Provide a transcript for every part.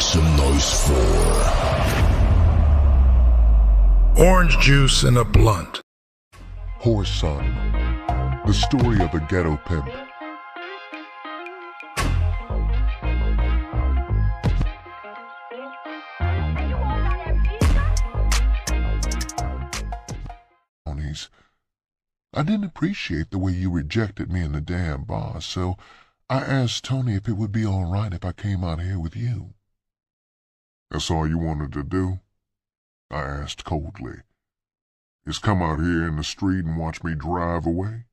some noise for Orange Juice in a Blunt. Whoreson, the story of a ghetto pimp. I didn't appreciate the way you rejected me in the damn bar, so I asked Tony if it would be all right if I came out here with you. That's all you wanted to do? I asked coldly. Is come out here in the street and watch me drive away?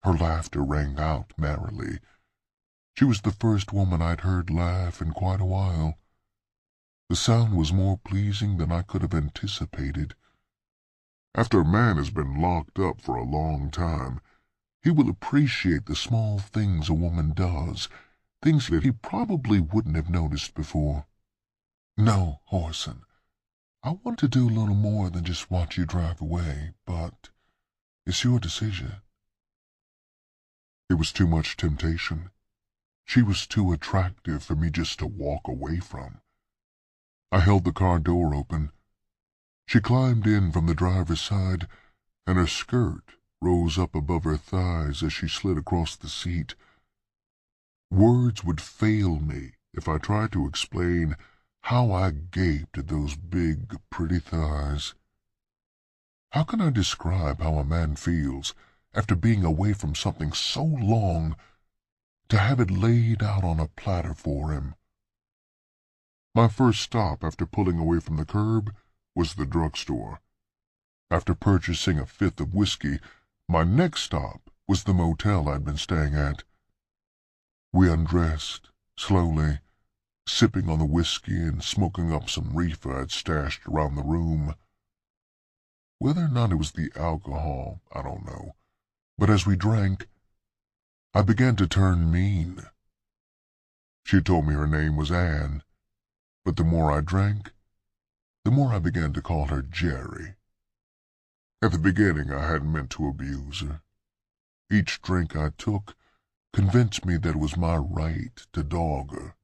Her laughter rang out merrily. She was the first woman I'd heard laugh in quite a while. The sound was more pleasing than I could have anticipated. After a man has been locked up for a long time, he will appreciate the small things a woman does, things that he probably wouldn't have noticed before. No, Whoreson, I want to do a little more than just watch you drive away, but it's your decision. It was too much temptation. She was too attractive for me just to walk away from. I held the car door open. She climbed in from the driver's side, and her skirt rose up above her thighs as she slid across the seat. Words would fail me if I tried to explain how I gaped at those big, pretty thighs. How can I describe how a man feels after being away from something so long to have it laid out on a platter for him? My first stop after pulling away from the curb was the drugstore. After purchasing a fifth of whiskey, my next stop was the motel I'd been staying at. We undressed, slowly, sipping on the whiskey and smoking up some reefer I'd stashed around the room. Whether or not it was the alcohol, I don't know, but as we drank, I began to turn mean. She told me her name was Anne, but the more I drank, the more I began to call her Jerry. At the beginning, I hadn't meant to abuse her. Each drink I took convinced me that it was my right to dog her.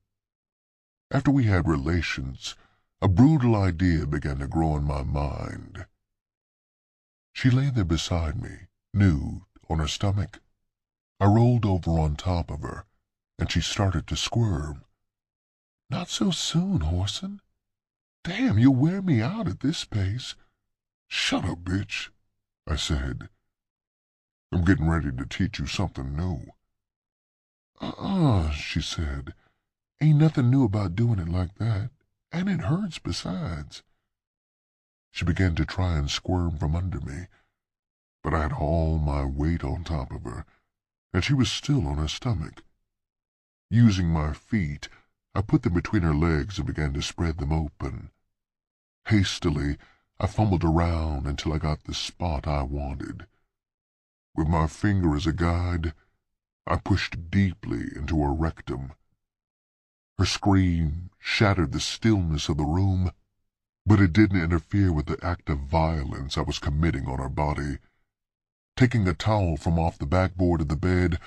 After we had relations, a brutal idea began to grow in my mind. She lay there beside me, nude, on her stomach. I rolled over on top of her, and she started to squirm. "Not so soon, Whoreson. Damn, you'll wear me out at this pace." "Shut up, bitch," I said. "I'm getting ready to teach you something new." She said. "Ain't nothing new about doing it like that, and it hurts besides." She began to try and squirm from under me, but I had all my weight on top of her, and she was still on her stomach. Using my feet, I put them between her legs and began to spread them open. Hastily, I fumbled around until I got the spot I wanted. With my finger as a guide, I pushed deeply into her rectum. Her scream shattered the stillness of the room, but it didn't interfere with the act of violence I was committing on her body. Taking a towel from off the backboard of the bed,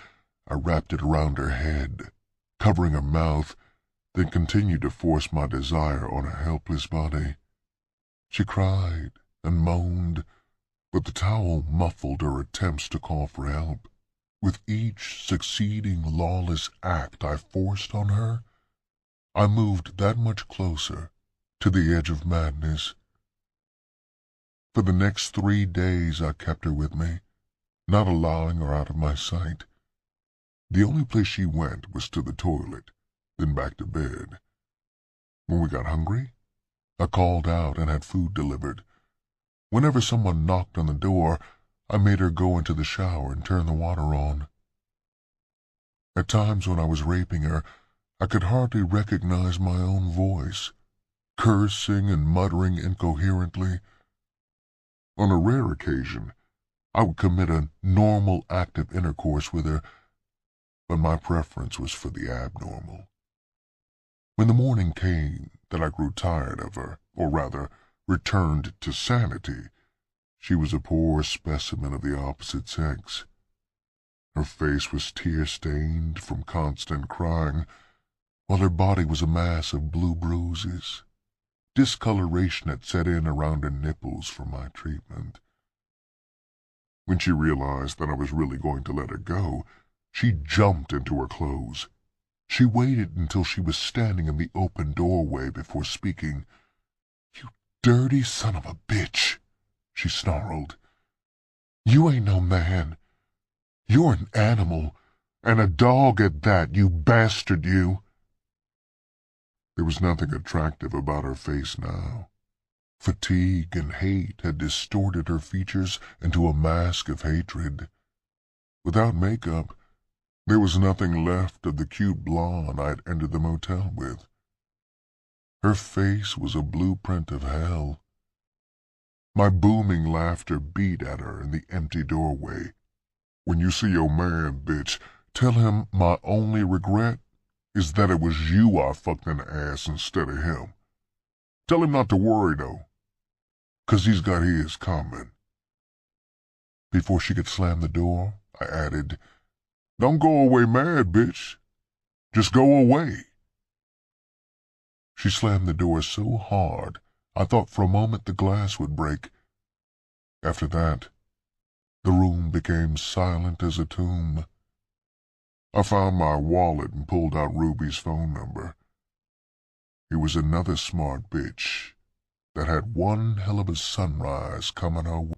I wrapped it around her head, covering her mouth, then continued to force my desire on her helpless body. She cried and moaned, but the towel muffled her attempts to call for help. With each succeeding lawless act I forced on her, I moved that much closer to the edge of madness. For the next 3 days I kept her with me, not allowing her out of my sight. The only place she went was to the toilet, then back to bed. When we got hungry, I called out and had food delivered. Whenever someone knocked on the door, I made her go into the shower and turn the water on. At times when I was raping her, I could hardly recognize my own voice, cursing and muttering incoherently. On a rare occasion, I would commit a normal act of intercourse with her, but my preference was for the abnormal. When the morning came that I grew tired of her, or rather, returned to sanity, she was a poor specimen of the opposite sex. Her face was tear-stained from constant crying, while her body was a mass of blue bruises. Discoloration had set in around her nipples from my treatment. When she realized that I was really going to let her go, she jumped into her clothes. She waited until she was standing in the open doorway before speaking. "You dirty son of a bitch," she snarled. "You ain't no man. You're an animal, and a dog at that, you bastard, you." There was nothing attractive about her face now. Fatigue and hate had distorted her features into a mask of hatred. Without makeup, there was nothing left of the cute blonde I had entered the motel with. Her face was a blueprint of hell. My booming laughter beat at her in the empty doorway. "When you see your man, bitch, tell him my only regret is that it was you I fucked in the ass instead of him. Tell him not to worry, though, 'cause he's got his coming." Before she could slam the door, I added, "Don't go away mad, bitch. Just go away." She slammed the door so hard, I thought for a moment the glass would break. After that, the room became silent as a tomb. I found my wallet and pulled out Ruby's phone number. It was another smart bitch that had one hell of a sunrise coming her way.